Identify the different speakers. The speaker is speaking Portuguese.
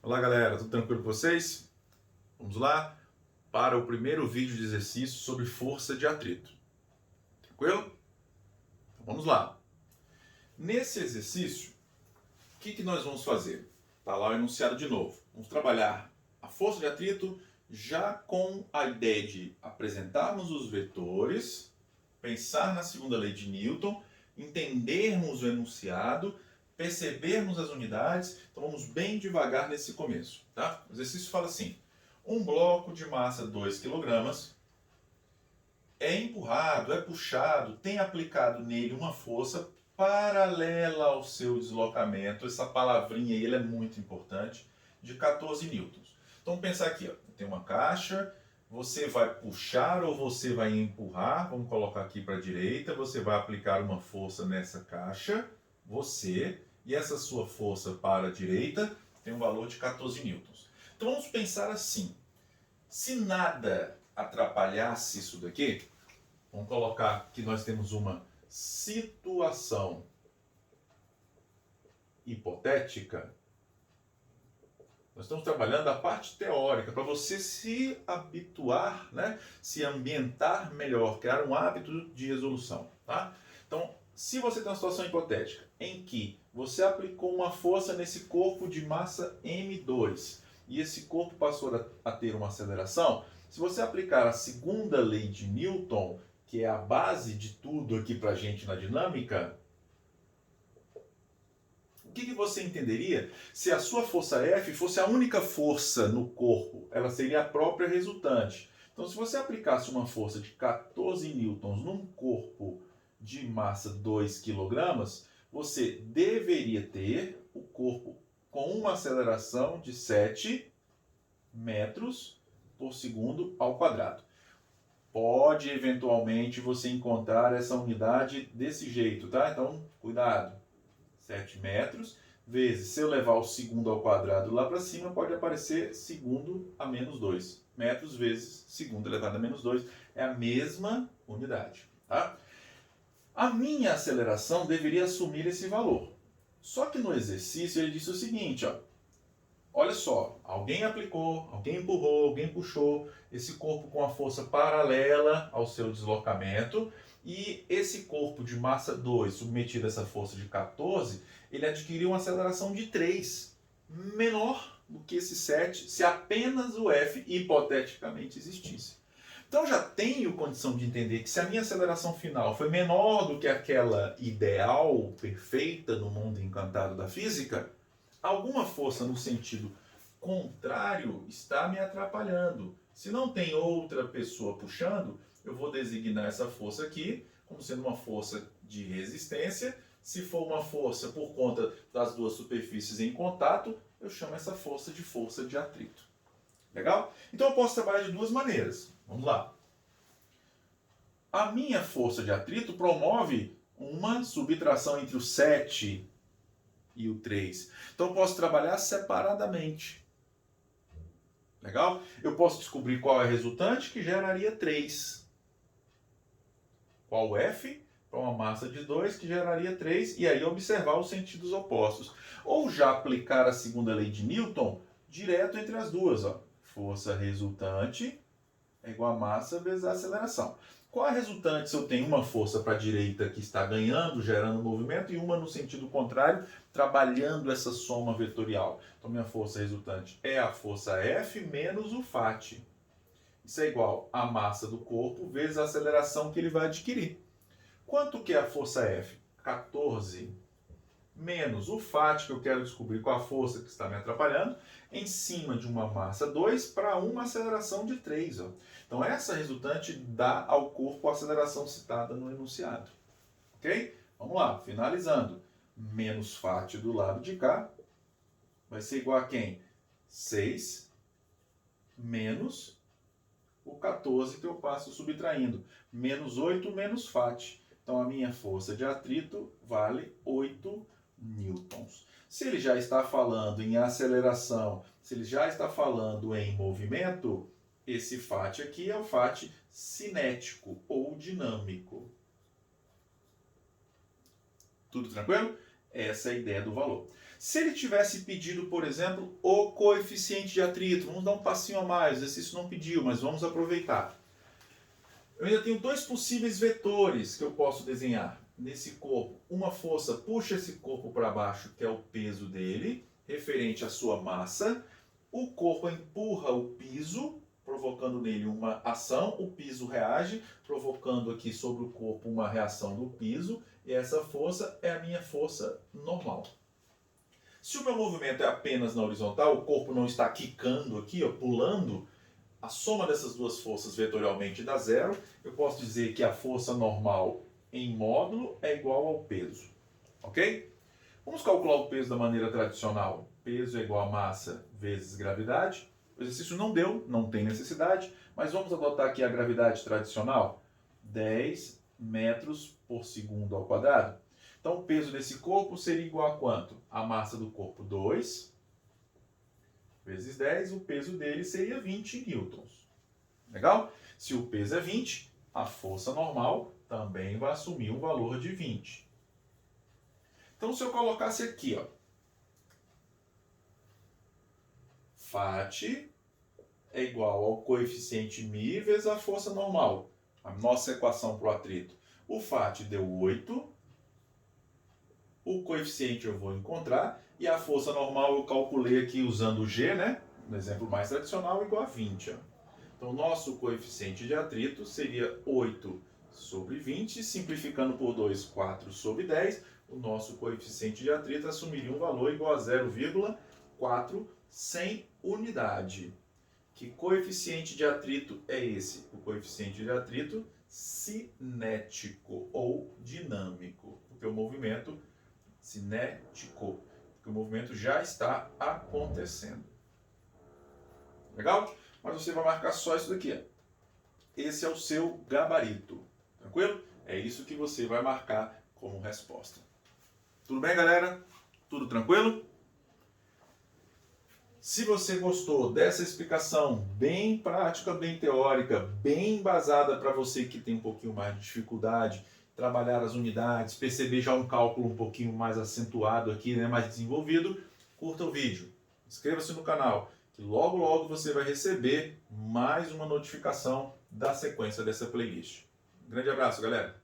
Speaker 1: Olá galera, tudo tranquilo com vocês? Vamos lá para o primeiro vídeo de exercício sobre força de atrito. Tranquilo? Então vamos lá. Nesse exercício, o que nós vamos fazer? Está lá o enunciado de novo. Vamos trabalhar a força de atrito já com a ideia de apresentarmos os vetores, pensar na segunda lei de Newton, entendermos o enunciado, percebermos as unidades. Então vamos bem devagar nesse começo, tá? O exercício fala assim: um bloco de massa 2 kg é empurrado, é puxado, tem aplicado nele uma força paralela ao seu deslocamento. Essa palavrinha aí, ela é muito importante, de 14 newtons. Então vamos pensar aqui, ó. Tem uma caixa, você vai puxar ou você vai empurrar, vamos colocar aqui para a direita, você vai aplicar uma força nessa caixa, você, e essa sua força para a direita tem um valor de 14 newtons. Então vamos pensar assim: se nada atrapalhasse isso daqui, vamos colocar que nós temos uma situação hipotética. Nós estamos trabalhando a parte teórica para você se habituar, né? Se ambientar melhor, criar um hábito de resolução, tá? Então, se você tem uma situação hipotética em que você aplicou uma força nesse corpo de massa M2 e esse corpo passou a ter uma aceleração, se você aplicar a segunda lei de Newton, que é a base de tudo aqui para a gente na dinâmica, o que você entenderia se a sua força F fosse a única força no corpo? Ela seria a própria resultante. Então, se você aplicasse uma força de 14 newtons num corpo de massa 2 kg, você deveria ter o corpo com uma aceleração de 7 metros por segundo ao quadrado. Pode eventualmente você encontrar essa unidade desse jeito, tá? Então, cuidado. 7 metros vezes, se eu levar o segundo ao quadrado lá para cima, pode aparecer segundo a menos 2. Metros vezes segundo elevado a menos 2 é a mesma unidade, tá? A minha aceleração deveria assumir esse valor. Só que no exercício ele disse o seguinte, ó: olha só, alguém aplicou, alguém empurrou, alguém puxou esse corpo com a força paralela ao seu deslocamento, e esse corpo de massa 2, submetido a essa força de 14, ele adquiriu uma aceleração de 3, menor do que esse 7, se apenas o F hipoteticamente existisse. Então já tenho condição de entender que se a minha aceleração final foi menor do que aquela ideal, perfeita no mundo encantado da física, alguma força no sentido contrário está me atrapalhando. Se não tem outra pessoa puxando, eu vou designar essa força aqui como sendo uma força de resistência. Se for uma força por conta das duas superfícies em contato, eu chamo essa força de atrito. Legal? Então eu posso trabalhar de duas maneiras. Vamos lá. A minha força de atrito promove uma subtração entre o 7 e o 3. Então eu posso trabalhar separadamente. Legal? Eu posso descobrir qual é a resultante que geraria 3. Qual o F para uma massa de 2 que geraria 3, e aí observar os sentidos opostos. Ou já aplicar a segunda lei de Newton direto entre as duas. Ó. Força resultante é igual a massa vezes a aceleração. Qual a resultante se eu tenho uma força para a direita que está ganhando, gerando movimento, e uma no sentido contrário, trabalhando essa soma vetorial? Então, minha força resultante é a força F menos o Fat. Isso é igual a massa do corpo vezes a aceleração que ele vai adquirir. Quanto que é a força F? 14 menos o Fat, que eu quero descobrir qual a força que está me atrapalhando, em cima de uma massa 2 para uma aceleração de 3. Ó. Então, essa resultante dá ao corpo a aceleração citada no enunciado. Ok? Vamos lá, finalizando. Menos Fat do lado de cá vai ser igual a quem? 6 menos o 14 que eu passo subtraindo. Menos 8 menos Fat. Então, a minha força de atrito vale 8 newtons. Se ele já está falando em aceleração, se ele já está falando em movimento, esse Fat aqui é o Fat cinético ou dinâmico. Tudo tranquilo? Essa é a ideia do valor. Se ele tivesse pedido, por exemplo, o coeficiente de atrito, vamos dar um passinho a mais, o exercício não pediu, mas vamos aproveitar. Eu ainda tenho dois possíveis vetores que eu posso desenhar nesse corpo. Uma força puxa esse corpo para baixo, que é o peso dele, referente à sua massa. O corpo empurra o piso, provocando nele uma ação. O piso reage, provocando aqui sobre o corpo uma reação do piso. E essa força é a minha força normal. Se o meu movimento é apenas na horizontal, o corpo não está quicando aqui, ó, pulando, a soma dessas duas forças vetorialmente dá zero. Eu posso dizer que a força normal em módulo é igual ao peso. Ok? Vamos calcular o peso da maneira tradicional. Peso é igual a massa vezes gravidade. O exercício não deu, não tem necessidade, mas vamos adotar aqui a gravidade tradicional. 10 metros por segundo ao quadrado. Então o peso desse corpo seria igual a quanto? A massa do corpo 2 vezes 10, o peso dele seria 20 newtons. Legal? Se o peso é 20, a força normal também vai assumir um valor de 20. Então, se eu colocasse aqui, ó, FAT é igual ao coeficiente μ vezes a força normal. A nossa equação para o atrito. O FAT deu 8. O coeficiente eu vou encontrar. E a força normal eu calculei aqui usando o G, né? No exemplo mais tradicional, igual a 20. Ó. Então, nosso coeficiente de atrito seria 8 sobre 20. Simplificando por 2, 4 sobre 10. O nosso coeficiente de atrito assumiria um valor igual a 0,4 sem unidade. Que coeficiente de atrito é esse? O coeficiente de atrito cinético ou dinâmico. Porque o movimento cinético, porque o movimento já está acontecendo. Legal? Mas você vai marcar só isso daqui. Ó. Esse é o seu gabarito. Tranquilo? É isso que você vai marcar como resposta. Tudo bem, galera? Tudo tranquilo? Se você gostou dessa explicação bem prática, bem teórica, bem embasada para você que tem um pouquinho mais de dificuldade, trabalhar as unidades, perceber já um cálculo um pouquinho mais acentuado aqui, né, mais desenvolvido, curta o vídeo, inscreva-se no canal, que logo logo você vai receber mais uma notificação da sequência dessa playlist. Um grande abraço, galera!